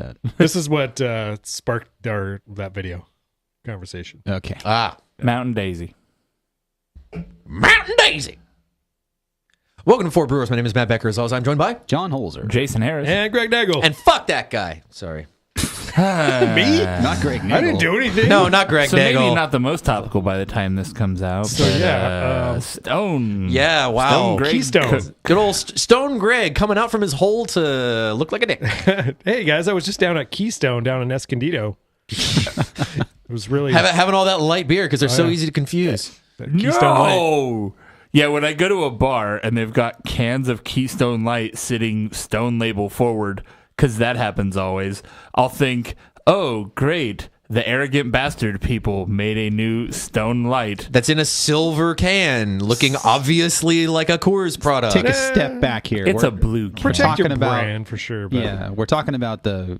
that. This is what sparked that video conversation. Okay. Mountain Daisy. Mountain Daisy. Welcome to Fort Brewers. My name is Matt Becker. As always, I'm joined by John Holzer. Jason Harris. And Greg Nagel. and fuck that guy. Sorry, me? Not Greg Nagel. I didn't do anything. no, not Greg So Nagel. maybe not the most topical by the time this comes out. So, but, yeah, Stone. Yeah, wow. Stone Greg Keystone. Good old Stone Greg coming out from his hole to look like a dick. Hey guys, I was just down at Keystone down in Escondido. It was really Having all that light beer because they're so yeah. easy to confuse. Keystone Light. No. Yeah, when I go to a bar and they've got cans of Keystone Light sitting Stone label forward, because that happens always, I'll think, oh, great. The arrogant bastard people made a new Stone Light. That's in a silver can, looking obviously like a Coors product. Take a step back here. It's We're- a blue can. Protect your talking about- brand for sure. But Yeah, we're talking about the.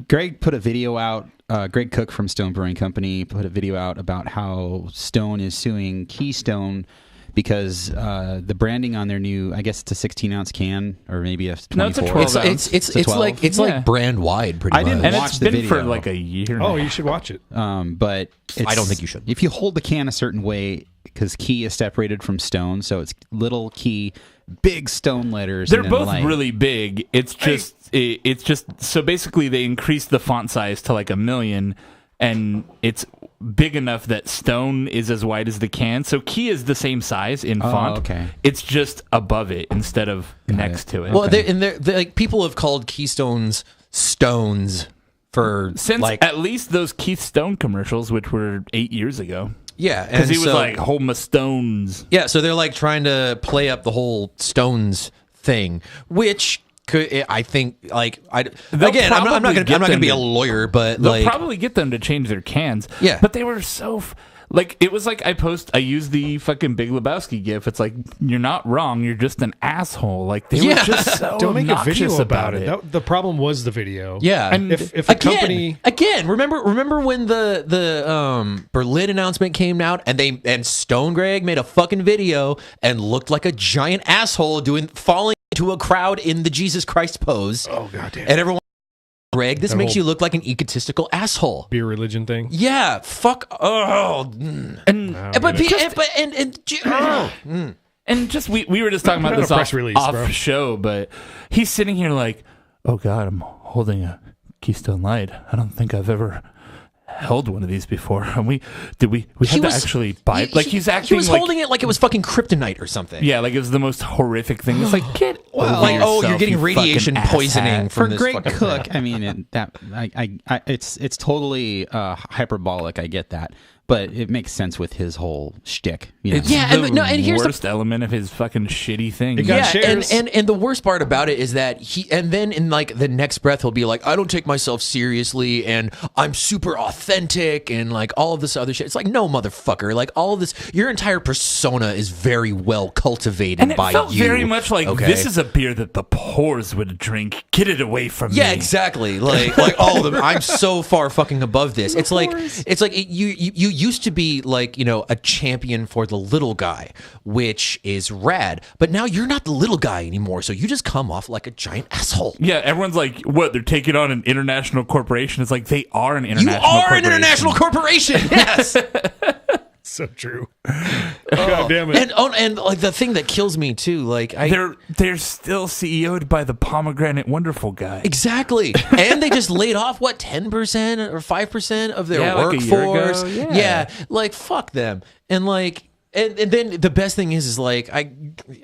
Greg put a video out. Greg Cook from Stone Brewing Company put a video out about how Stone is suing Keystone because the branding on their new, I guess it's a 16-ounce can or maybe a 24. No, it's a 12 ounce. It's a 12? it's Yeah. like brand wide, pretty I didn't much. And watch it's the been for video. like a year Oh, now. you should watch it. But I don't think you should. If you hold the can a certain way, because Key is separated from Stone, so it's little Key, big Stone letters. They're and then both light. really big. It's just so basically they increased the font size to like 1 million, and it's big enough that Stone is as wide as the can. So Key is the same size in font. okay. It's just above it instead of next to it. Well, they're like people have called Keystones stones for Since like at least those Keith Stone commercials, which were 8 years ago, yeah, because and he was so, like "Hold my stones." yeah, so they're like trying to play up the whole stones thing, which could I think like They'll again I'm not probably gonna get them be to- a lawyer, but They'll like probably get them to change their cans. Yeah. But they were so like it was like I used the fucking Big Lebowski gif. It's like you're not wrong, you're just an asshole. Like they were Yeah. just so Don't make a obnoxious video about it. it. The problem was the video. yeah, And If a again, company remember when the Berlin announcement came out and Stone Greg made a fucking video and looked like a giant asshole falling into a crowd in the Jesus Christ pose. Oh goddamn. And everyone, Greg, this That makes whole- you look like an egotistical asshole. beer religion thing. Yeah, fuck. Oh, And and just we were just talking Put about out this a press release, off bro. show, but he's sitting here like, oh God, I'm holding a Keystone Light. I don't think I've ever held one of these before. And we had to actually buy it. Like he's acting He was like, holding it like it was fucking kryptonite or something. yeah, like it was the most horrific thing. It's like get over like oh, you're yourself, getting you radiation fucking poisoning asshat. from For this Greg fucking Cook, I mean, it's totally hyperbolic. I get that, but it makes sense with his whole shtick. You know? It's Yeah, the and here's the worst element of his fucking shitty thing. It got Yeah, shares. and the worst part about it is that and then in like the next breath he'll be like, I don't take myself seriously and I'm super authentic and like all of this other shit. It's like, no, motherfucker, like all of this, your entire persona is very well cultivated And it by felt you. very much like okay? this is a beer that the pores would drink. Get it away from me. Yeah, exactly. Like I'm so far fucking above this. It's like you used to be like, you know, a champion for the little guy, which is rad. But now you're not the little guy anymore, so you just come off like a giant asshole. Yeah, everyone's like, what? They're taking on an international corporation. It's like they are an You international are corporation. an international corporation. Yes. So true. God damn it. And like the thing that kills me too, like They're still CEO'd by the pomegranate wonderful guy. exactly. And they just laid off what 10% or 5% of their Yeah, like a year ago, workforce. yeah. Like fuck them. And like and then the best thing is like I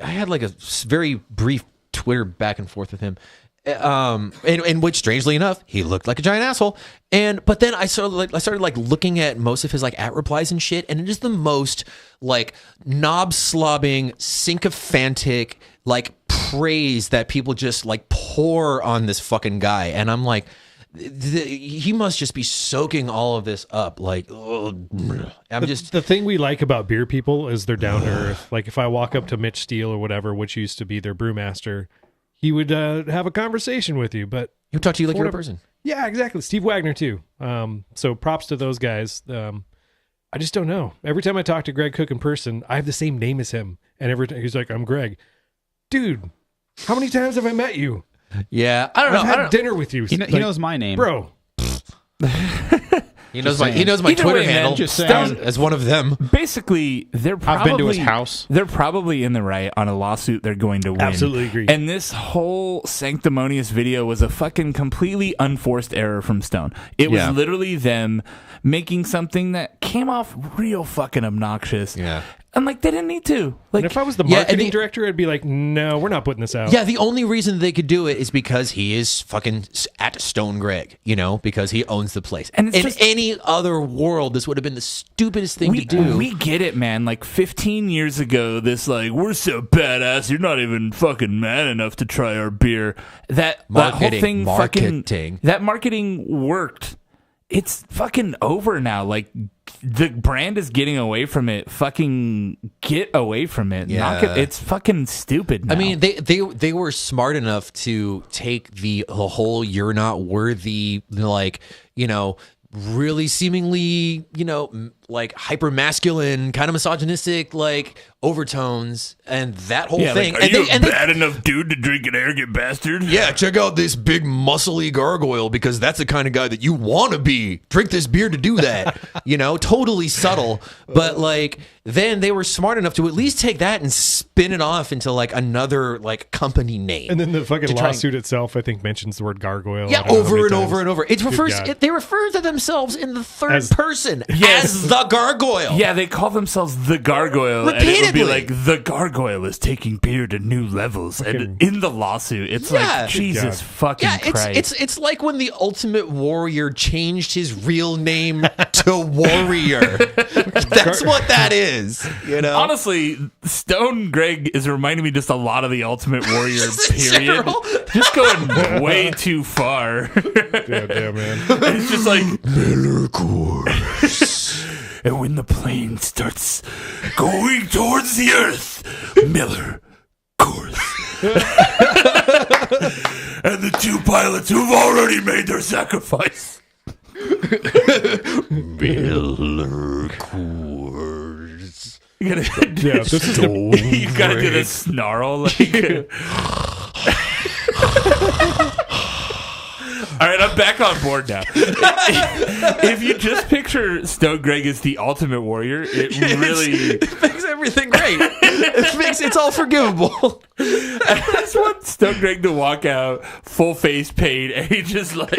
had like a very brief Twitter back and forth with him. In which, strangely enough, he looked like a giant asshole. But then I started looking at most of his like at replies and shit, and it is the most like knob slobbing, sycophantic like praise that people just like pour on this fucking guy, and I'm like, he must just be soaking all of this up. Like, the thing we like about beer people is they're down to earth. Like if I walk up to Mitch Steele or whatever, which used to be their brewmaster, he would have a conversation with you, but he'll talk to you like you're a whatever. person. Yeah, exactly. Steve Wagner too. So props to those guys. I just don't know. Every time I talk to Greg Cook in person, I have the same name as him, and every time he's like, "I'm Greg." Dude, how many times have I met you? Yeah, I don't know. I've I had don't, dinner with you. He knows my name. bro. he knows my Either Twitter way, man, handle just saying. as one of them. Basically, they're probably I've been to his house. They're probably in the right on a lawsuit they're going to win. Absolutely agree. And this whole sanctimonious video was a fucking completely unforced error from Stone. It was Yeah. literally them making something that came off real fucking obnoxious. Yeah. And like they didn't need to. Like And if I was the Yeah, and marketing the- director, I'd be like, no, we're not putting this out. Yeah, the only reason they could do it is because he is fucking at Stone Greg, because he owns the place. And it's in just- any other world, this would have been the stupidest thing to do. We get it, man. Like 15 years ago, this like we're so badass. You're not even fucking man enough to try our beer. That whole Marketing, thing, marketing. fucking that marketing worked. It's fucking over now. Like the brand is getting away from it. Fucking get away from it. Yeah. Knock it. It's fucking stupid now. I mean, they were smart enough to take the whole "you're not worthy," really seemingly, like hyper masculine, kind of misogynistic, like overtones, and that whole thing. Like, are you a bad enough dude to drink an arrogant bastard? Yeah, check out this big muscly gargoyle because that's the kind of guy that you want to be. Drink this beer to do that. Totally subtle. But like then they were smart enough to at least take that and spin it off into like another like company name. And then the fucking To try and- lawsuit itself, I think, mentions the word gargoyle. yeah, I don't know how over many and times. over and over. God. They refer to themselves in the third As- person Yes. as the gargoyle. Yeah, they call themselves the Gargoyle, and it would be Repeatedly. like the Gargoyle is taking beer to new levels. And in the lawsuit, it's Yeah. like Jesus God. fucking Yeah, Christ. it's like when the Ultimate Warrior changed his real name to Warrior. That's what that is. Honestly, Stone Greg is reminding me just a lot of the Ultimate Warrior Just in period. general. Just going way too far. Yeah, man. It's just like Miller Coors. And when the plane starts going towards the earth, Miller Coors. And the two pilots who've already made their sacrifice. Miller Coors. You gotta, Yeah, this is you gotta do the snarl. Like, all right, I'm back on board now. If you just picture Stone Greg as the Ultimate Warrior, it really It makes everything great. It's all forgivable. I just want Stone Greg to walk out full face paint, and he just like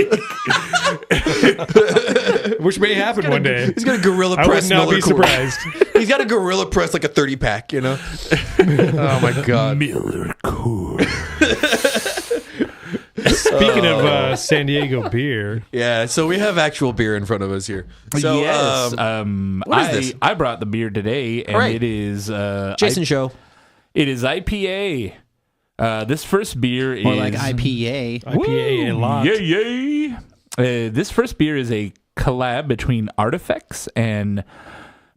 Which may happen one day. He's got a gorilla I press would not Miller be Coors. surprised. He's got a gorilla press like a 30-pack, Oh my god. Miller Coors. Speaking of San Diego beer, Yeah, so we have actual beer in front of us here. So Yes, what is this? I brought the beer today, and Right. it is Jason Show. It is IPA. This first beer is More like IPA. IPA a lot. Yay! This first beer is a collab between Artifacts and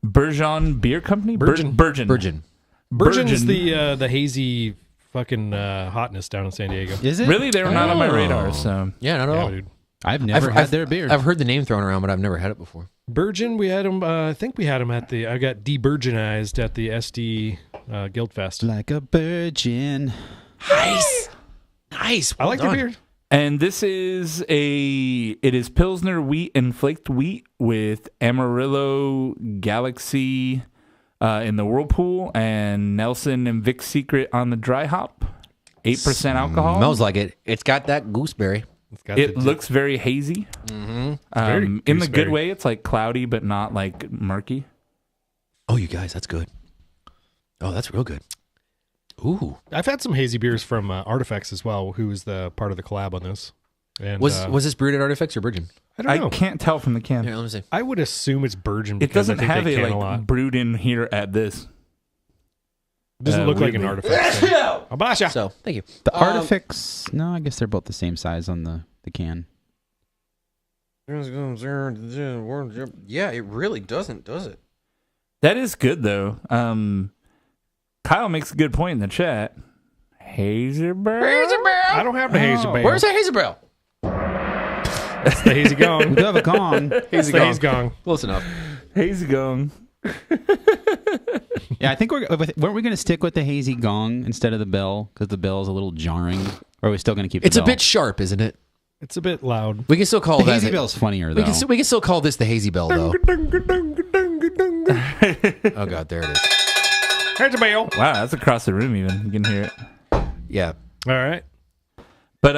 Bergeon Beer Company. Bergen. Bergen. Bergen's the hazy fucking hotness down in San Diego. Is it? Really, they were not on my Oh. radar. So Yeah, not at Yeah, all. dude. I've never had their beer. I've heard the name thrown around, but I've never had it before. Bergen, we had him. I think we had him at I got de-Bergenized at the SD Guild Fest. Like a virgin. Nice. I like their beer. And this is it is Pilsner wheat and flaked wheat with Amarillo Galaxy in the Whirlpool and Nelson and Vic's Secret on the dry hop. 8% alcohol. Smells like it. It's got that gooseberry. It's got It the- looks very hazy. very In the good gooseberry. way, it's like cloudy but not like murky. Oh, you guys, that's good. Oh, that's real good. Ooh. I've had some hazy beers from Artifacts as well, who is the part of the collab on this. And Was this brewed at Artifacts or Bergen? I don't I know. can't tell from the can. Here, let me see. I would assume it's Bergen It because doesn't I think have they it can a like lot. brewed in here at this. It doesn't look like an weirdly. Artifact. thing. Abasha. So, thank you. The Artifacts. No, I guess they're both the same size on the can. Yeah, it really doesn't, does it? That is good though. Kyle makes a good point in the chat. Hazy Bear. I don't have the hazy bear. Where's that hazy barrel? It's the hazy gong. We do have a con. It's the hazy gong. Close enough. Hazy Gong. Yeah, I think weren't we going to stick with the hazy gong instead of the bell because the bell is a little jarring? Or are we still going to keep? It's the a bell? bit sharp, isn't it? It's a bit loud. We can still call The that hazy bell's funnier though. We can still call this the hazy bell though. Oh god, there it is. Here's a bell. Wow, that's across the room even. You can hear it. Yeah. All right. But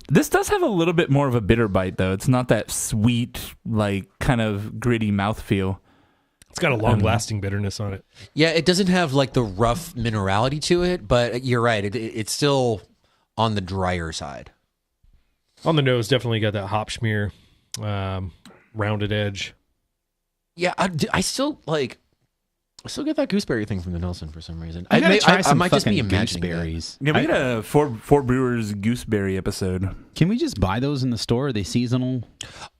this does have a little bit more of a bitter bite, though. It's not that sweet, like, kind of gritty mouthfeel. It's got a long-lasting bitterness on it. Yeah, it doesn't have like the rough minerality to it, but you're right. It's still on the drier side. On the nose, definitely got that hop schmear, rounded edge. Yeah, I still get that gooseberry thing from the Nelson for some reason. I gotta try some might just be fucking imagining gooseberries. Yeah, we got a four Brewers gooseberry episode. Can we just buy those in the store? Are they seasonal?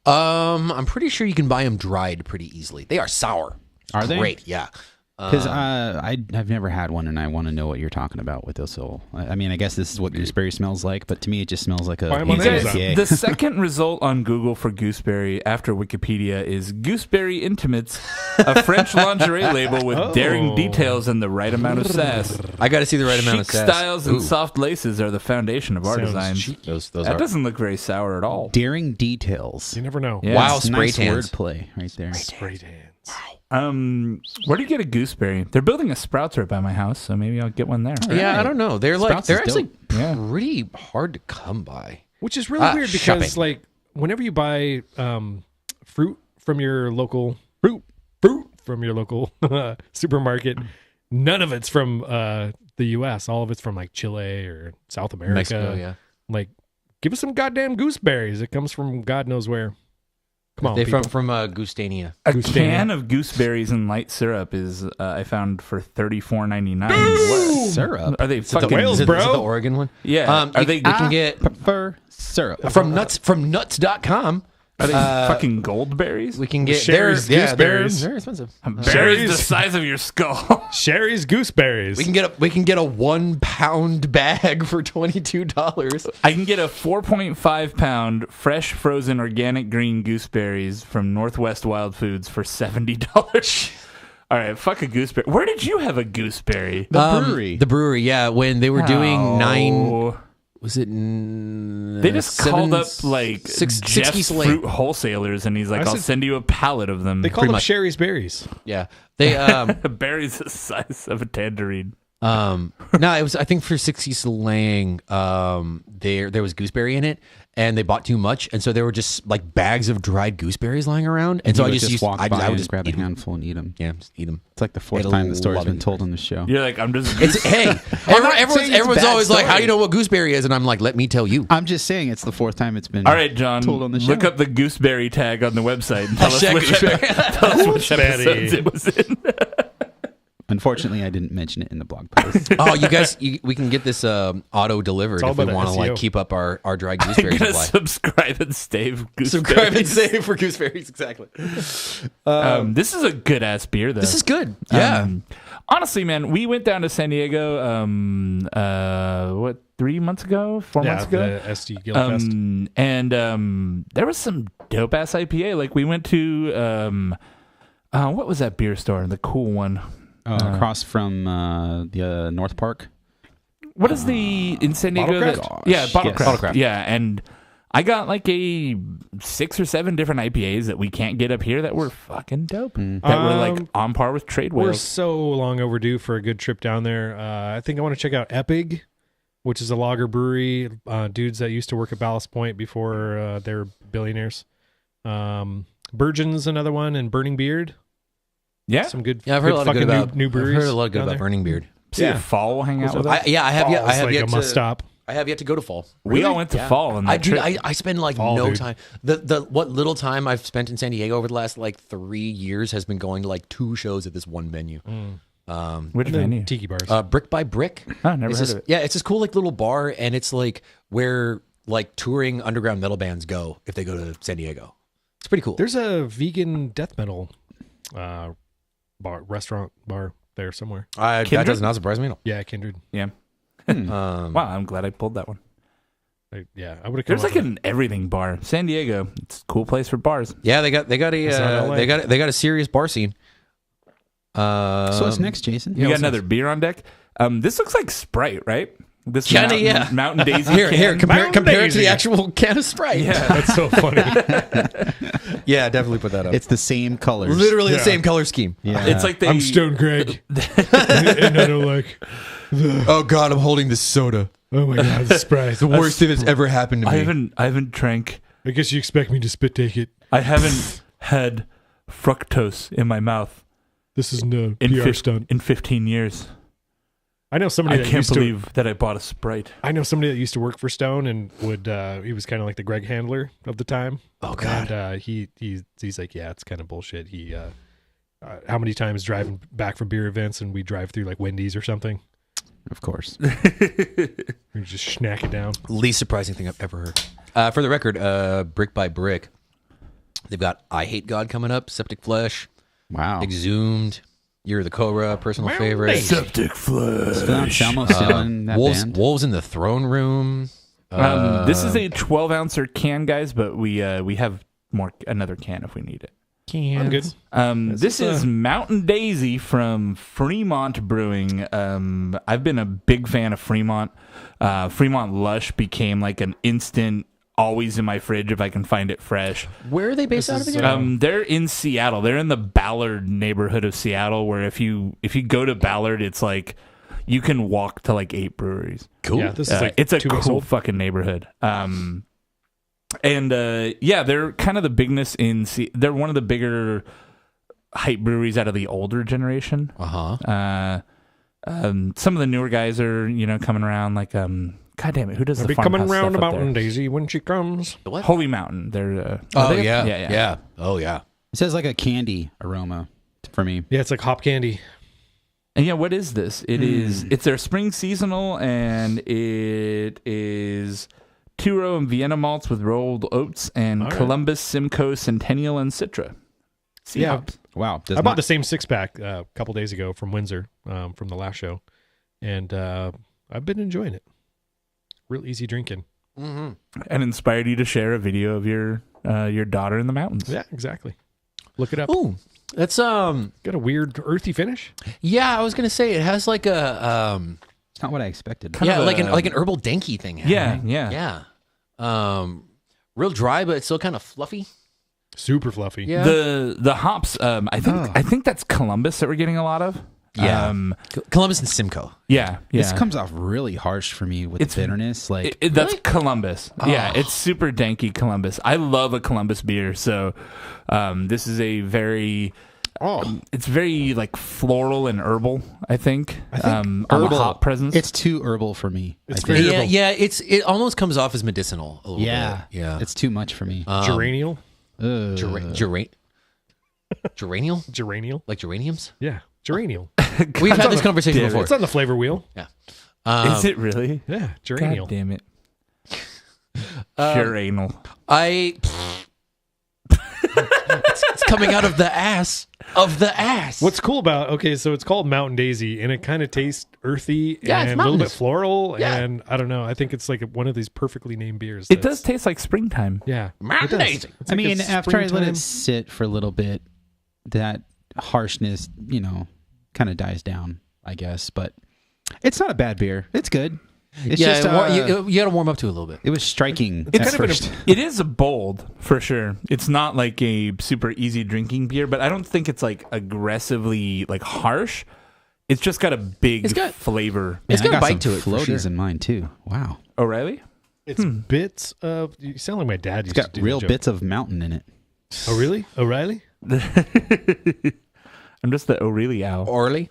that. I'm pretty sure you can buy them dried pretty easily. They are sour. Are they? Great, yeah. Because I've never had one, and I want to know what you're talking about with this. So, I mean, I guess this is what gooseberry smells like, but to me, it just smells like Buy a 'em on hazy Amazon. IPA. The second result on Google for gooseberry after Wikipedia is Gooseberry Intimates, a French lingerie label with daring details and the right amount of sass. I got to see the right amount of Chic sass. styles and Ooh. soft laces are the foundation of our Sounds designs. chic. Those That are. doesn't look very sour at all. Daring details. You never know. Yeah. Wow, It's spray nice tans. wordplay right there. Spray tans. Where do you get a gooseberry? They're building a Sprouts right by my house, so maybe I'll get one there. Yeah, I Right. don't know. They're Sprouts is actually dope. Yeah. pretty hard to come by. Which is really weird because, shopping. like, whenever you buy fruit from your local supermarket, none of it's from the U.S. All of it's from like Chile or South America. Mexico, yeah. Like, give us some goddamn gooseberries. It comes from God knows where. Come on, They people. from Gustania. A Goose can fan. of gooseberries and light syrup is I found for $34.99. Syrup. Are they Is it the- fucking Wales, is it- bro? is it the Oregon one? Yeah. Are you, they you can get Prefer syrup. from nuts.com. are they fucking goldberries? We can get Sherry's they're gooseberries. very expensive. Berries the size of your skull. Sherry's gooseberries. We can get a 1 pound bag for $22. I can get a 4.5 pound fresh frozen organic green gooseberries from Northwest Wild Foods for $70. All right, fuck a gooseberry. Where did you have a gooseberry? The brewery. The brewery, yeah. When they were doing Oh. 9, was it? They just called up like six Jeff's Geese Lane. fruit wholesalers, and he's like, I "I'll said- send you a pallet of them." they call pretty them much. Sherry's berries. Yeah, they berries the size of a tangerine. no, it was I think for 60 Slang, there was gooseberry in it, and they bought too much, and so there were just like bags of dried gooseberries lying around, and so You I would just used walk I by would and just grab eat a 'em. handful and eat them. Yeah, just eat them. It's like the fourth Ate a time the story's lot been of told on the show. You're like, I'm just. It's hey, everyone's saying it's a bad always like, story. how do you know what gooseberry is? And I'm like, let me tell you. I'm just saying it's the fourth time it's been All right, John. told on the show. Look up the gooseberry tag on the website and tell us Hashtag which, gooseberry. tell us which episodes it was in. Unfortunately, I didn't mention it in the blog post. Oh, you guys, we can get this auto delivered all if we about want to like SEO. keep up our dried I'm gooseberry gonna supply. subscribe and save gooseberries. Subscribe and save for gooseberries, exactly. This is a good ass beer, though. This is good. Yeah. Honestly, man, we went down to San Diego. 3 months ago, 4 months ago. The SD Guildfest. And there was some dope ass IPA. Like we went to what was that beer store? The cool one. Across from the North Park. What is the in San Diego? Bottlecraft? Yeah, Bottlecraft. Yes. Bottlecraft. Yeah, and I got like a 6 or 7 different IPAs that we can't get up here that were fucking dope. That were like on par with trade We're whales. so long overdue for a good trip down there. I think I want to check out Epig, which is a lager brewery. Dudes that used to work at Ballast Point before they were billionaires. Burgeon's another one, and Burning Beard. Yeah, Some good. Yeah, I've heard a lot of good fucking about new breweries. I've heard a lot of good down about there. Burning Beard. see yeah. if Fall will hang out with us. I have yet. I Fall's have like yet a must to. stop. I have yet to go to fall. We all went to Fall on that I do. trip. I spend like Fall, no dude. time. The what little time I've spent in San Diego over the last like 3 years has been going to like 2 shows at this one venue. Which And then venue? Tiki bars. Brick by Brick. Oh, never It's heard this- of it. Yeah, it's this cool like little bar, and it's like where like touring underground metal bands go if they go to San Diego. It's pretty cool. There's a vegan death metal restaurant bar there somewhere. That Kindred? does not surprise me at all. Yeah, Kindred. Yeah. Um, Wow, I'm glad I pulled that one. Yeah, I would have come. There's like an everything bar. San Diego. It's a cool place for bars. Yeah, they got It's not a LA. they got a serious bar scene. So what's next, Jason? We got another beer on deck. This looks like Sprite, right? This Kinda, yeah. Mountain Daisy. Here, compare it to Daisy. the actual can of Sprite. Yeah. That's so funny. Yeah, definitely put that up. It's the same colors. literally the Yeah. same color scheme. Yeah. It's like they. I'm Stone Greg. And I don't like. Oh God, I'm holding this soda. Oh my God, the Sprite. The worst thing that's ever happened to me. I haven't drank. I guess you expect me to spit take it. I haven't had fructose in my mouth This is no in, PR stunt. in 15 years. I know somebody I that can't used believe that I bought a Sprite. I know somebody that used to work for Stone and would he was kind of like the Greg handler of the time. Oh God. And he's like, yeah, it's kind of bullshit. He how many times driving back from beer events and we drive through like Wendy's or something, Of course. we just snack it down. Least surprising thing I've ever heard. For the record, Brick by Brick, they've got I Hate God coming up, Septic Flesh, Wow. Exhumed, You're the Cobra, personal favorite. Septic flesh. Salmo still in that band? Wolves in the Throne Room. This is a 12-ouncer can, guys, but we have another can if we need it. I'm good. This is Mountain Daisy from Fremont Brewing. I've been a big fan of Fremont. Fremont Lush became like an instant, always in my fridge if I can find it fresh. Where are they based out of again? They're in Seattle. They're in the Ballard neighborhood of Seattle, where if you go to Ballard, it's like you can walk to like 8 breweries. Cool. Yeah, this is like it's a 2 weeks cool old. fucking neighborhood. They're kind of the bigness in. They're one of the bigger hype breweries out of the older generation. Uh-huh. Some of the newer guys are coming around. Like God damn it, who does I'll the be farmhouse coming round stuff up about there? Daisy when she comes. What? Holy Mountain. They're Oh, they- yeah. yeah. Yeah. Oh, yeah. It says like a candy aroma for me. Yeah, it's like hop candy. And yeah, what is this? It's their spring seasonal, and it is 2-row and Vienna malts with rolled oats and All right. Columbus, Simcoe, Centennial, and Citra. See Yeah. hops. Wow. I bought the same 6-pack a couple days ago from Windsor, from the last show, and I've been enjoying it. Real easy drinking. Mm-hmm. And inspired you to share a video of your daughter in the mountains. Yeah, exactly. Look it up. Ooh, that's Got a weird earthy finish. yeah. I was gonna say it has like a It's not what I expected. Kind of like an herbal danky thing. Yeah. Yeah. Real dry, but it's still kind of fluffy. Super fluffy. Yeah. The hops. I think that's Columbus that we're getting a lot of. Yeah. Columbus and Simcoe. Yeah. This comes off really harsh for me with It's- the bitterness. Like That's Columbus. Yeah, Oh. it's super danky Columbus. I love a Columbus beer, so this is a very it's very like floral and herbal, I think. On the herbal. hop presence. it's too herbal for me. It's I very think. herbal. Yeah. It almost comes off as medicinal a little Yeah. bit. Yeah. It's too much for me. Geranial. Ugh. Geranial? Geranial. Like geraniums? Yeah. Geranial. We've had this conversation before. It's on the flavor wheel. Yeah. Is it really? Yeah. God Geranial. damn it. Pure anal. It's coming out of the ass of the ass. What's cool about so it's called Mountain Daisy, and it kind of tastes earthy Yeah, it's and a little bit mountainous. floral, Yeah. and I don't know. I think it's like one of these perfectly named beers. It that's- does taste like springtime. Yeah, Mountain it does. Daisy. It's I like a mean, after I let springtime- it sit for a little bit, that harshness, kind of dies down, I guess. But it's not a bad beer. It's good. It's yeah, just you got to warm up to it a little bit. it was striking It's at kind of first. It is a bold for sure. It's not like a super easy drinking beer, but I don't think it's like aggressively like harsh. It's just got a big It's got- flavor. It's Man, I got a bite some to it, for Floaties sure. in mine too. Wow, O'Reilly? It's bits of. You sound like my dad used it's got to do real the joke. bits of mountain in it. Oh really? O'Reilly? I'm just the O'Reilly owl. Orly.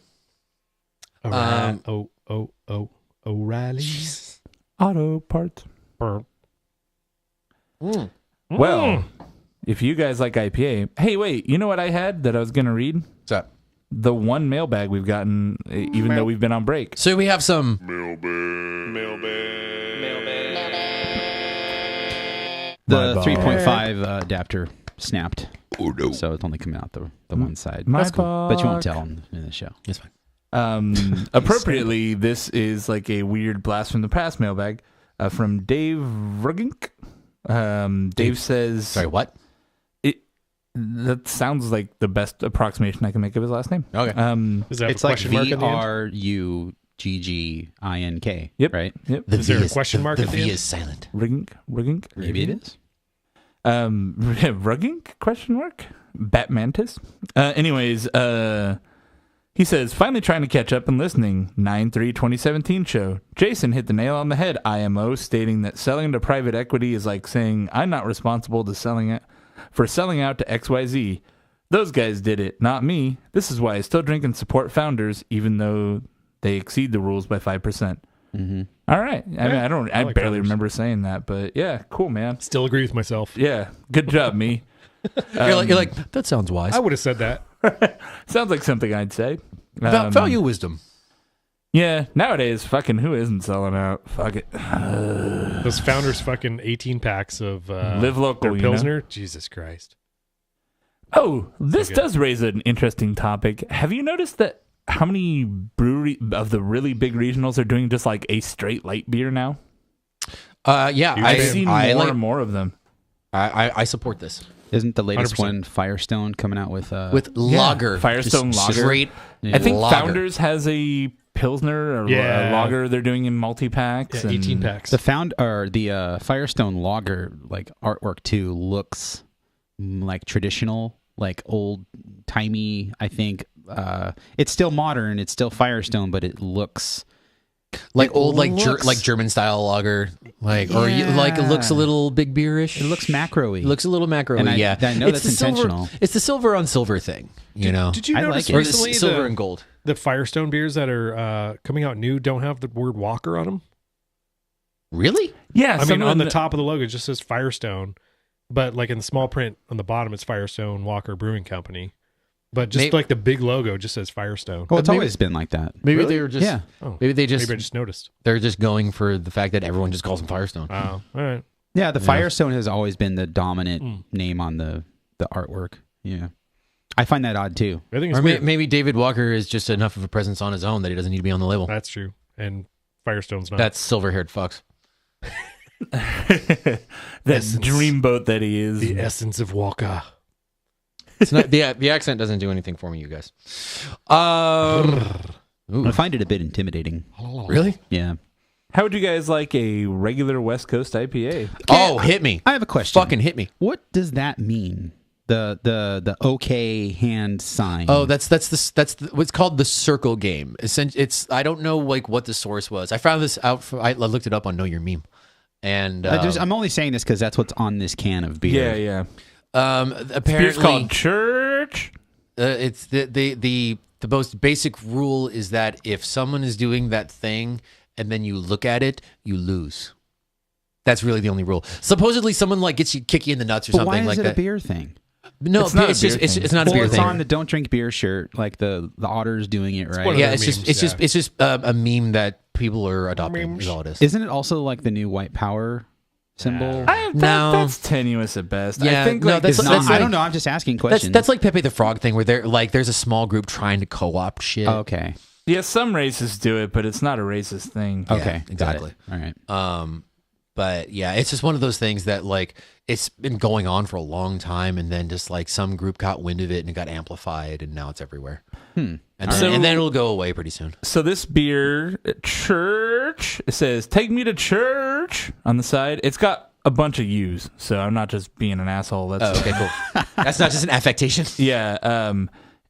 O'Reilly. Auto parts. Burp. Well, if you guys like IPA, hey, wait, you know what I had that I was going to read? What's that? The one mailbag we've gotten, even though we've been on break. So we have some. The My 3.5 adapter snapped. Oh no! So it's only coming out the one side. My That's cool. But you won't bug. tell in the show. It's fine. Appropriately, this is like a weird blast from the past mailbag from Dave Rugink. Dave says, Sorry, what? That sounds like the best approximation I can make of his last name. Okay. Does that have It's a like question mark at the end? VRUGGINK. Yep. Right? Yep. Is there a question mark The at the V end? is silent. Ruggink? Maybe it is. Ruggink? Question mark? Batmantis? Anyways, he says, finally trying to catch up and listening. 9/3/2017 show. Jason hit the nail on the head, IMO, stating that selling to private equity is like saying, I'm not responsible for selling out to XYZ. Those guys did it, not me. This is why I still drink and support founders, even though they exceed the rules by 5%. Mm-hmm. All right. I mean, I like barely founders. remember saying that, but yeah, cool, man. Still agree with myself. Yeah, good job, me. You're like, that sounds wise. I would have said that. Sounds like something I'd say. Value wisdom. Yeah, nowadays, fucking who isn't selling out? Fuck it. Those founders fucking 18 packs of Live local, their you know? Pilsner. Jesus Christ. Oh, this good. does raise an interesting topic. Have you noticed that how many brewery of the really big regionals are doing just like a straight light beer now? Yeah, I've seen more I and more of them. I support this Isn't the latest 100%. one Firestone coming out with lager, Firestone Just lager. straight. Yeah. I think Lager. Founders has a Pilsner or Yeah. a lager they're doing in multi-packs. Yeah, 18 packs. the Firestone Lager like artwork too looks like traditional, like old timey. I think it's still modern. It's still Firestone, but it looks like it old, looks- like German style lager, like or Yeah. like it looks a little big beerish. it looks macro-y. It looks a little macro. And I Yeah, know It's that's the intentional. It's the silver on silver thing. You know, Did you I notice like it. or the recently silver and gold. the Firestone beers that are coming out new don't have the word Walker on them? Really? Yeah, I some mean, of on the them- top of the logo it just says Firestone, but like in the small print on the bottom it's Firestone Walker Brewing Company. But just Maybe- like the big logo just says Firestone. well, it's maybe- always been like that. Maybe Really? they were just. Yeah. Oh, Maybe they maybe just I just noticed. they're just going for the fact that everyone just calls them Firestone. Oh, all right. Yeah, the Firestone has always been the dominant Mm. name on the artwork. Yeah, I find that odd too. I think it's Or weird. maybe David Walker is just enough of a presence on his own that he doesn't need to be on the label. That's true. And Firestone's not. That's silver-haired fucks. that Essence. dreamboat that he is. the essence of Walker. It's not the accent doesn't do anything for me, you guys. I find it a bit intimidating. Really? Yeah. How would you guys like a regular West Coast IPA? Oh, hit me! I have a question. Fucking hit me! What does that mean? The OK hand sign. Oh, that's what's called the circle game. It's I don't know like what the source was. I found this out. I looked it up on Know Your Meme, and I'm only saying this because that's what's on this can of beer. Yeah. apparently Beer's called Church. it's the most basic rule is that if someone is doing that thing and then you look at it, you lose. That's really the only rule. Supposedly, someone like gets you kick you in the nuts or But something why is like it that. a beer thing? No, It's not a it's beer just it's, thing. it's not a Well, beer it's thing. on the "Don't Drink Beer" shirt, like the Otter's doing it right. one of Yeah, their it's just memes, it's just a meme that people are adopting. Memes. Is all it is. Isn't it also like the new white power symbol? No. That's tenuous at best. Yeah, I think no, like that's- It's not, like- I don't know. I'm just asking questions. That's like Pepe the Frog thing where there's a small group trying to co-opt shit. Oh, okay. yeah, some races do it, but it's not a racist thing. Okay. Got exactly. it. All right. But yeah, it's just one of those things that like it's been going on for a long time, and then just like some group got wind of it and it got amplified, and now it's everywhere. And then it'll go away pretty soon. So this beer, Church, it says "Take me to church" on the side. It's got a bunch of U's, so I'm not just being an asshole. That's Oh, okay, cool. That's not just an affectation. yeah.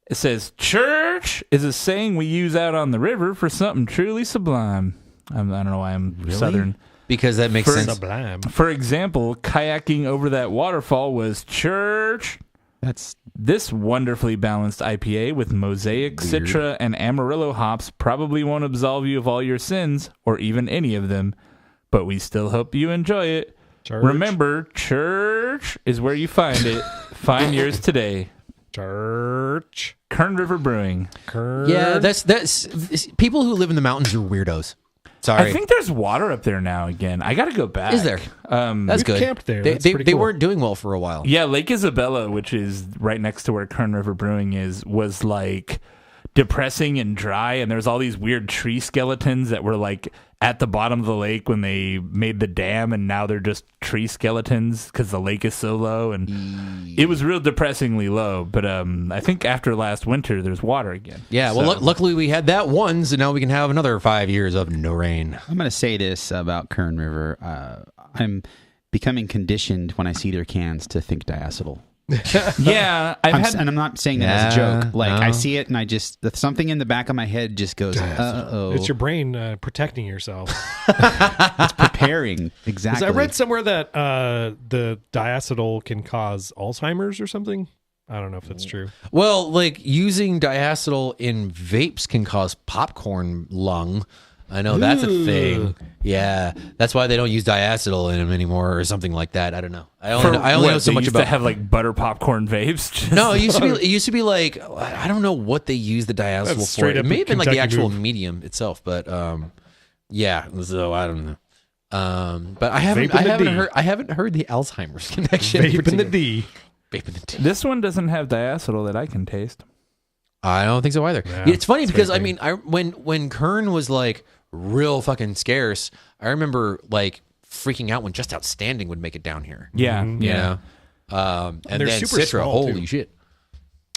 It says "Church" is a saying we use out on the river for something truly sublime. I don't know why I'm Southern. Because that makes For- sense. Sublime. For example, kayaking over that waterfall was church. That's This wonderfully balanced IPA with Mosaic, Citra, and Amarillo hops probably won't absolve you of all your sins, or even any of them, but we still hope you enjoy it. Church. Remember, church is where you find it. Find yours today. Church. Kern River Brewing. Yeah, that's people who live in the mountains are weirdos. Sorry. I think there's water up there now again. I got to go back. Is there? That's We've good. camped there. They, That's they, pretty they cool. weren't doing well for a while. Yeah, Lake Isabella, which is right next to where Kern River Brewing is, was like depressing and dry, and there's all these weird tree skeletons that were like at the bottom of the lake when they made the dam, and now they're just tree skeletons because the lake is so low, and it was real depressingly low. But I think after last winter there's water again. Yeah, well, luckily we had that one, so now we can have another 5 years of no rain. I'm going to say this about Kern River. I'm becoming conditioned when I see their cans to think diacetyl. Yeah, and I'm not saying that as a joke. Like, no. I see it and I just, something in the back of my head just goes, uh-oh. It's your brain protecting yourself. It's preparing. 'Cause Exactly. I read somewhere that the diacetyl can cause Alzheimer's or something. I don't know if that's true. Well, like using diacetyl in vapes can cause popcorn lung. I know that's a thing. Yeah, that's why they don't use diacetyl in them anymore, or something like that. I don't know. I only know so much about. To have like butter popcorn vapes. Just No, it used to be like I don't know what they use the diacetyl That's for. straight It up may a have been like the Kentucky actual move. medium itself, but yeah. So I don't know. But I haven't Vape in the D. I haven't heard the Alzheimer's connection. Vape in the D. Vape in the D. This one doesn't have diacetyl that I can taste. I don't think so either. Yeah, it's funny it's because very I mean, when Kern was like real fucking scarce, I remember like freaking out when Just Outstanding would make it down here. Yeah, Mhm. You know? And they're then super Citra, small, holy too. shit.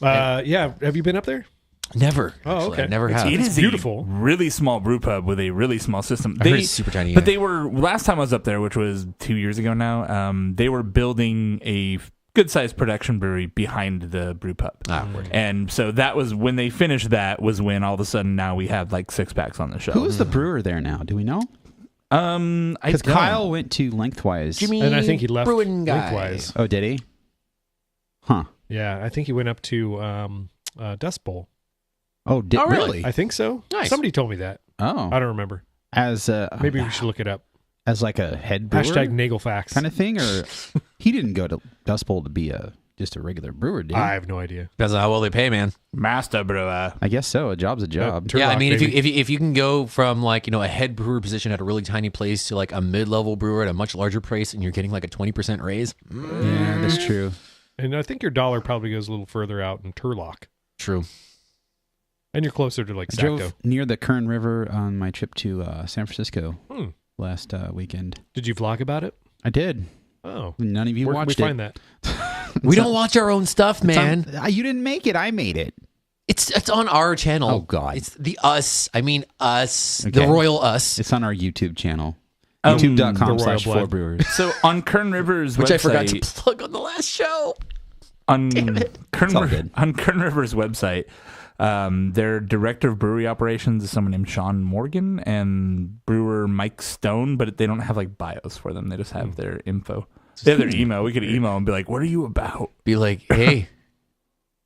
Yeah. Have you been up there? Never. Oh, actually. okay. I never It's have. It is beautiful. a really small brew pub with a really small system. I heard it's super tiny. But they were last time I was up there, which was 2 years ago now. They were building a good-sized production brewery behind the brew pub. Word. And so that was when they finished. That was when all of a sudden now we have like 6-packs on the shelf. Who is the brewer there now? Do we know? I Because don't. Kyle went to Lengthwise. Jimmy And I think he left Brewing guy. Lengthwise. Oh, did he? Huh. Yeah, I think he went up to Dust Bowl. Oh, Oh, really? really? I think so. Nice. Somebody told me that. Oh, I don't remember. as Maybe we should look it up. as like a head brewer Hashtag Nagelfax. kind of thing, or he didn't go to Dust Bowl to be just a regular brewer, did he? I have no idea. Depends on how well they pay, man. Master brewer. I guess so. A job's a job. Turlock, Yeah, I mean, baby. if you can go from like a head brewer position at a really tiny place to like a mid-level brewer at a much larger place, and you're getting like a 20% raise. Yeah, that's true. And I think your dollar probably goes a little further out in Turlock. True. And you're closer to like I Sacto. drove near the Kern River on my trip to San Francisco Hmm. last weekend. Did you vlog about it? I did. Oh. None of you Where can we watched it. find that? We don't watch our own stuff, man. You didn't make it. I made it. It's on our channel. Oh, God. It's the us. I mean us. Okay. The royal us. It's on our YouTube channel. The Royal YouTube.com/4brewers. So on Kern River's Which website, I forgot to plug on the last show. on It's all good. On Kern River's website, their director of brewery operations is someone named Sean Morgan, and brewer Mike Stone, but they don't have like bios for them. They just have their info. They have their email. We could email and be like, "What are you about?" Be like, hey,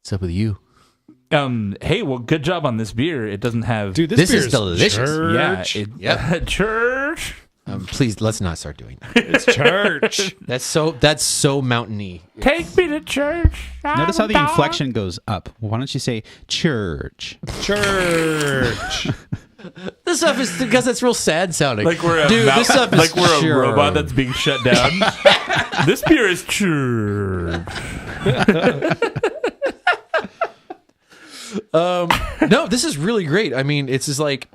what's up with you? Hey, well, good job on this beer. It doesn't have. Dude, This beer is delicious. Church. Yeah, Yep. church. Please, let's not start doing that. It's church. That's so mountainy. Take me to church. Notice how the inflection goes up. Why don't you say church? Church. This stuff is because it's real sad sounding. Like we're a Dude, this stuff is like we're a sure. robot that's being shut down. This beer is church. No, this is really great. I mean, it's just like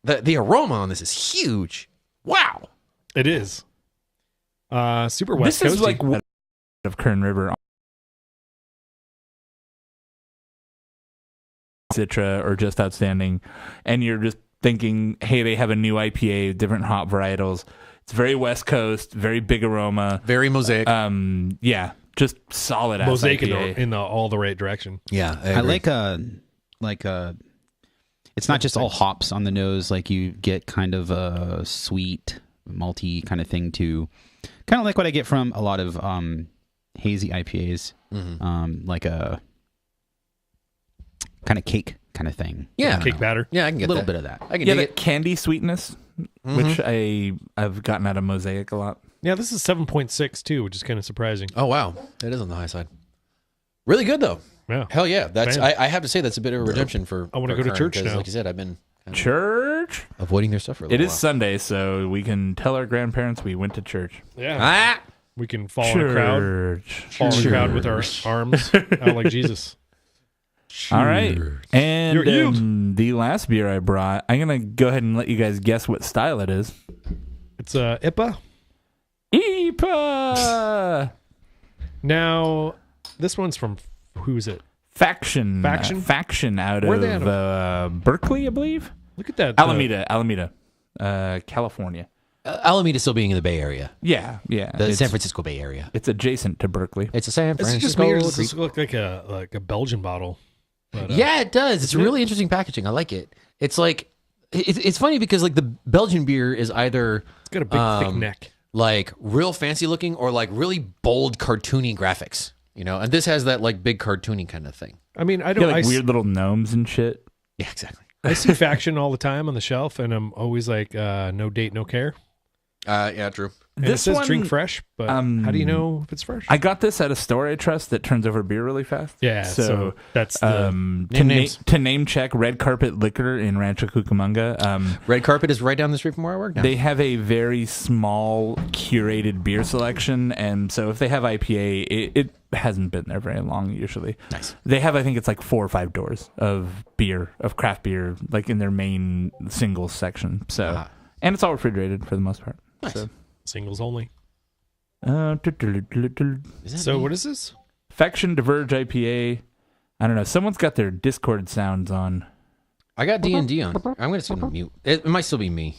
the aroma on this is huge. Wow. It is. Super West This is Coasty. like of Kern River, Citra, or Just Outstanding, and you're just thinking, hey, they have a new IPA, different hop varietals. It's very West Coast, very big aroma. Very mosaic. Yeah, just solid ass Mosaic IPA. in the all the right direction. yeah. I like it's not just all hops on the nose. Like you get kind of a sweet, malty kind of thing too. Kind of like what I get from a lot of hazy IPAs. Like a kind of cake kind of thing. Yeah. Cake batter. Yeah, I can A get little that. bit of that. I can Yeah, dig the it. candy sweetness, which I've gotten out of Mosaic a lot. Yeah, this is 7.6 too, which is kind of surprising. Oh wow, that is on the high side. Really good though. Yeah. Hell yeah, that's. Man. I have to say that's a bit of a redemption for. I wanna for go to Kern, church 'cause now. Like you said, I've been Church. avoiding their stuff for a It little is while. Sunday, so we can tell our grandparents we went to church. Yeah. Ah, We can fall in a crowd. Church. Fall in a crowd with our arms out like Jesus. All right. And Your yield. the last beer I brought, I'm going to go ahead and let you guys guess what style it is. It's IPA. IPA! Now, this one's from, who's it? Faction. Faction out Where are they of Berkeley, I believe. Look at that. Alameda, California. Alameda still being in the Bay Area, Yeah. the San Francisco Bay Area. It's adjacent to Berkeley. It's a San Is it just Francisco. me or does this look like a Belgian bottle? But, Yeah, it does. It's really interesting packaging. I like it. It's like it's funny because like the Belgian beer is either It's got a big, thick neck. like real fancy looking or like really bold cartoony graphics, you know. And this has that like big cartoony kind of thing. I mean, I Yeah, don't. like I, weird little gnomes and shit. Yeah, exactly. I see Faction all the time on the shelf, and I'm always like, no date, no care. Yeah, true. And This it says one, drink fresh, but how do you know if it's fresh? I got this at a store I trust that turns over beer really fast. Yeah, so that's the to name check Red Carpet Liquor in Rancho Cucamonga. Red Carpet is right down the street from where I work now. They have a very small curated beer selection, and so if they have IPA, it hasn't been there very long usually. Nice. They have, I think it's like 4 or 5 doors of beer, of craft beer, like in their main singles section. So, and it's all refrigerated for the most part. Nice. So, singles only. Is that So me? what is this? Faction Diverge IPA. I don't know. Someone's got their Discord sounds on. I got D&D on. I'm going to mute. It might still be me.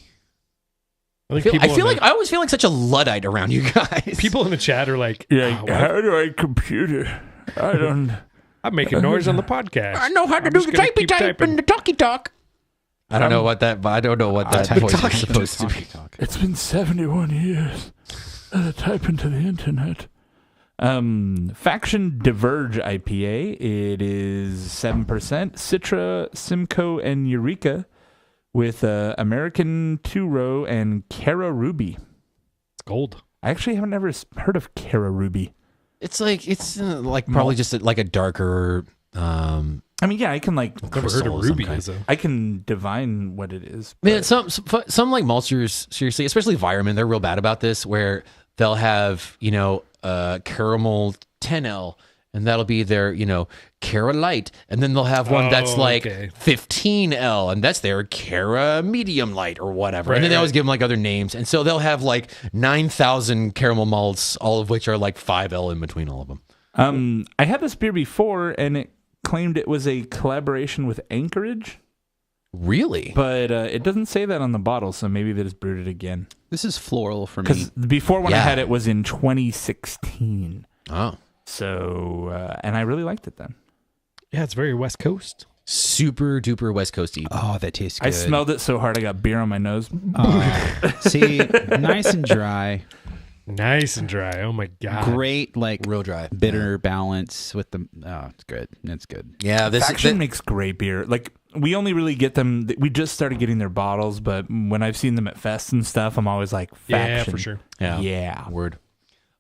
I I think I always feel like such a Luddite around you guys. people in the chat are like, Yeah, "Oh, how do I compute it? I don't. I'm making noise on the podcast. I know how to I'm do just the gonna typey keep type typing." and the talky talk. I don't know what that. I don't know what that voice is supposed to be. It's been 71 years. I type into the internet. Faction Diverge IPA. It is 7%. Citra, Simcoe, and Eureka with American Two-Row and Cara Ruby. It's gold. I actually haven't ever heard of Cara Ruby. It's like probably just like a darker. I mean, yeah, I can like Never heard crystal of of some Ruby. kind. Is a, I can divine what it is. Man, but- some like maltsters, seriously, especially Vireman, they're real bad about this. Where they'll have caramel 10L, and that'll be their Cara Light, and then they'll have one that's Oh, like okay. 15L, and that's their Cara Medium Light or whatever. And then they always give them like other names, and so they'll have like 9,000 caramel malts, all of which are like 5L in between all of them. I had this beer before, and it claimed it was a collaboration with Anchorage, Really? but it doesn't say that on the bottle, so maybe they just brewed it again. This is floral for me. Because before when I Yeah. had it was in 2016. Oh, So, and I really liked it then. yeah, it's very West Coast. super duper West Coasty. Oh, that tastes good. I smelled it so hard I got beer on my nose. See, nice and dry. Nice and dry. Oh my god. Great, like Real dry. bitter balance with the. Oh, it's good. It's good. Yeah, this Faction makes great beer. Like, we only really get them, we just started getting their bottles, but when I've seen them at fests and stuff, I'm always like, Faction. Yeah, for sure. Yeah. Word.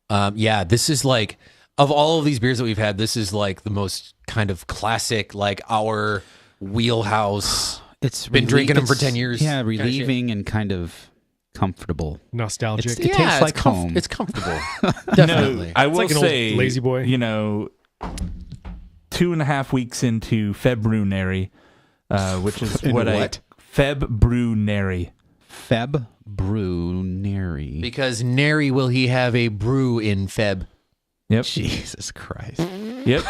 Yeah, this is like, of all of these beers that we've had, this is like the most kind of classic, like our wheelhouse. It's Been drinking them for it's- 10 years Yeah, kinda shit. relieving and kind of comfortable. Nostalgic. It tastes like home. It's comfortable. Definitely. I will like an old say, lazy boy. 2.5 weeks into February, which is Into what what? February. Feb Brewery. Because nary will he have a brew in Feb. Yep. Jesus Christ. Yep.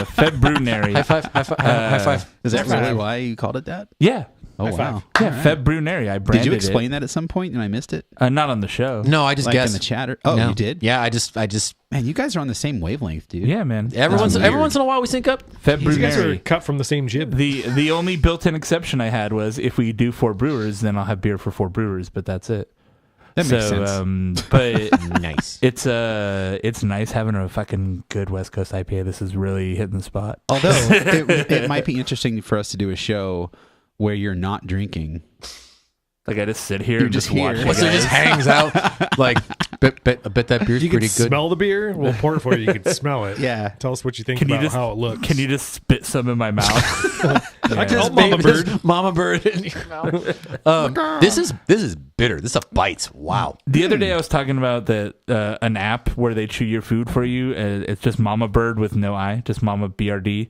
February. High five, high five, high five. Is that really why you called it that? Yeah. Oh, High wow. five. Yeah, February. I branded Did you explain it. that at some point and I missed it? Not on the show. No, I just Like guessed. in the chatter? Oh, No. you did? Yeah, I just Man, you guys are on the same wavelength, dude. Yeah, man. every once weird. in a while we sync up. These guys are February. cut from the same jib. The only built-in exception I had was if we do 4 brewers, then I'll have beer for 4 brewers, but that's it. That makes sense. But Nice. it's nice having a fucking good West Coast IPA. This is really hitting the spot. Although it might be interesting for us to do a show where you're not drinking. Like I just sit here You're and just just watch here. you So it guys. just hangs out like I bet that beer's You can pretty good. smell the beer. We'll pour it for you. You can smell it. Yeah. Tell us what you think Can you about just how it looks. Can you just spit some in my mouth? I can Just help Mama babe- Bird. just Mama bird in your mouth. This is bitter. This stuff bites. Wow. The other day I was talking about that an app where they chew your food for you. It's just Mama Bird with no I, just Mama BRD,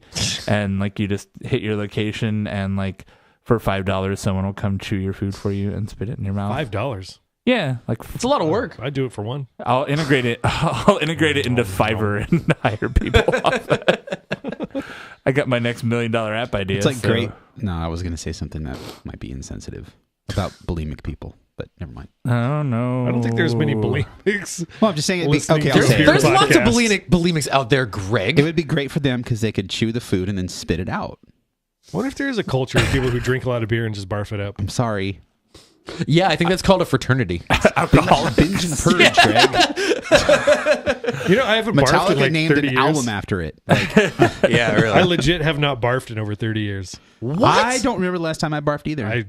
and like you just hit your location and like for $5 someone will come chew your food for you and spit it in your mouth. $5. Yeah, like It's a lot of work. I'd do it for one. I'll integrate it. I'll integrate it into Fiverr and hire people off that. I got my next $1 million app idea. It's like so- great. No, I was going to say something that might be insensitive about bulimic people, but never mind. I don't know. I don't think there's many bulimics. Well, I'm just saying it'd be, Listening okay. to I'll your say beer it. There's lots of podcast. bulimics out there, Greg. It would be great for them because they could chew the food and then spit it out. What if there is a culture of people who drink a lot of beer and just barf it up? I'm sorry. Yeah, I think that's called a fraternity. Alcoholic. Binge and purge, Greg. You know, I haven't barfed in Metallica like named 30 an years. album after it. Like, Yeah, really. I legit have not barfed in over 30 years. What? I don't remember the last time I barfed either. I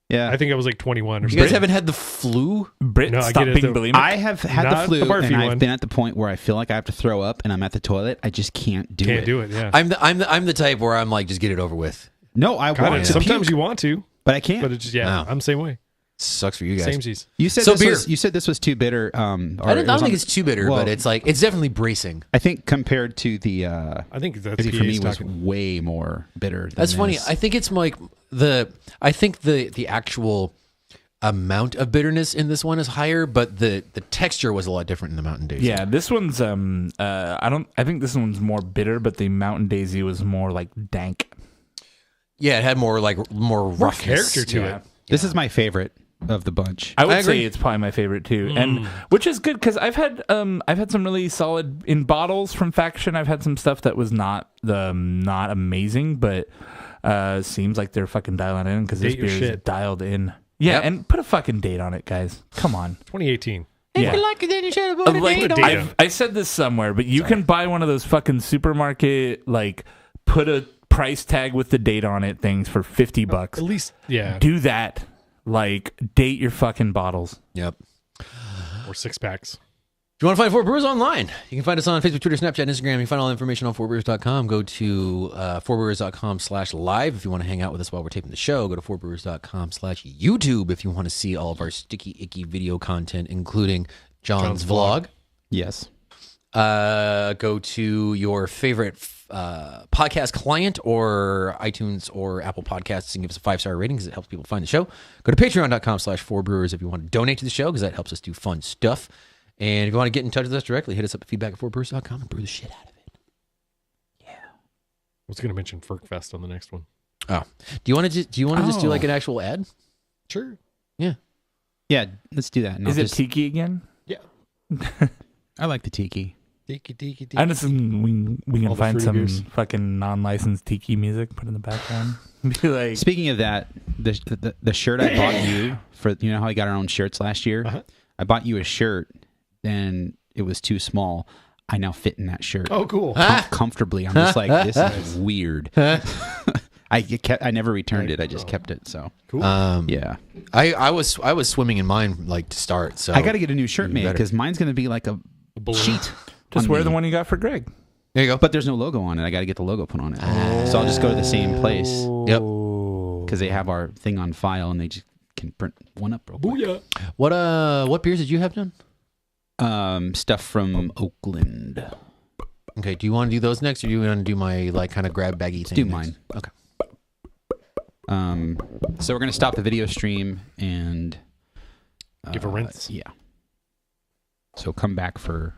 yeah, think I was like 21 or You something. guys haven't had the flu? Brit, No, I stop get it, being though. bulimic. I have had the Not flu, the barfy and I've one. been at the point where I feel like I have to throw up, and I'm at the toilet. I just can't do Can't it. do it, yeah. I'm the type where I'm like, just get it over with. No, I Kinda, want to sometimes puke, you want to, but I can't. but it's just, yeah, Wow. I'm the same way. Sucks for you guys. Samesies. You said So this beer. was, you said this was too bitter. Or I it don't was think on- it's too bitter, well, but it's like it's definitely bracing. I think compared to the, I think that's for me PA's was talking. way more bitter. Than That's funny. this. I think it's like the actual amount of bitterness in this one is higher, but the texture was a lot different in the Mountain Daisy. Yeah, this one's I think this one's more bitter, but the Mountain Daisy was more like dank. Yeah, it had more roughness. character to Yeah. it. This is my favorite of the bunch. I would I agree. say it's probably my favorite too, and which is good because I've had some really solid in bottles from Faction. I've had some stuff that was not amazing, but seems like they're fucking dialing in because this Date your beer is shit. dialed in. Yeah, Yep. and put a fucking date on it, guys. Come on. 2018. Yeah. like it, then you should have put a Like, date on date. it. I said this somewhere, but you can buy one of those fucking supermarket like put a price tag with the date on it things for $50. At least, yeah, Do that. Like date your fucking bottles. Yep. or 6-packs. If you want to find Four Brewers online, you can find us on Facebook, Twitter, Snapchat, Instagram. You can find all the information on fourbrewers.com. Go to fourbrewers.com/live if you want to hang out with us while we're taping the show. Go to fourbrewers.com/YouTube if you want to see all of our sticky, icky video content, including John's vlog. Yes. Go to your favorite podcast client or iTunes or Apple Podcasts and give us a 5-star rating because it helps people find the show. Go to patreon.com/4brewers if you want to donate to the show because that helps us do fun stuff. And if you want to get in touch with us directly, hit us up at feedback@4brewers.com and brew the shit out of it. I was going to mention FerkFest on the next one. Oh, do you want to just do like an actual ad? Sure. Yeah. Yeah, let's do that. And Is I'll it tiki again? Yeah. I like the tiki. Tiki. I just we can All the find fruity some beers. fucking non-licensed tiki music, put in the background. Be like, Speaking of that, the shirt I bought you for, you know how I got our own shirts last year? Uh-huh. I bought you a shirt, and it was too small. I now fit in that shirt Oh, cool. comfortably. I'm just like, this is weird. I never returned it. I just kept it. So Cool. yeah, I was swimming in mine like to start, so I got to get a new shirt you made better. because mine's going to be like a balloon. sheet. just on wear me. the one you got for Greg. There you go. But there's no logo on it. I got to get the logo put on it. So I'll just go to the same place Yep. because they have our thing on file and they just can print one up real quick. Booyah. What beers did you have done? Stuff from Oakland. Okay, do you want to do those next, or do you want to do my like kind of grab baggy thing? do next? mine. Okay. So we're gonna stop the video stream and Give a rinse. Yeah. So come back for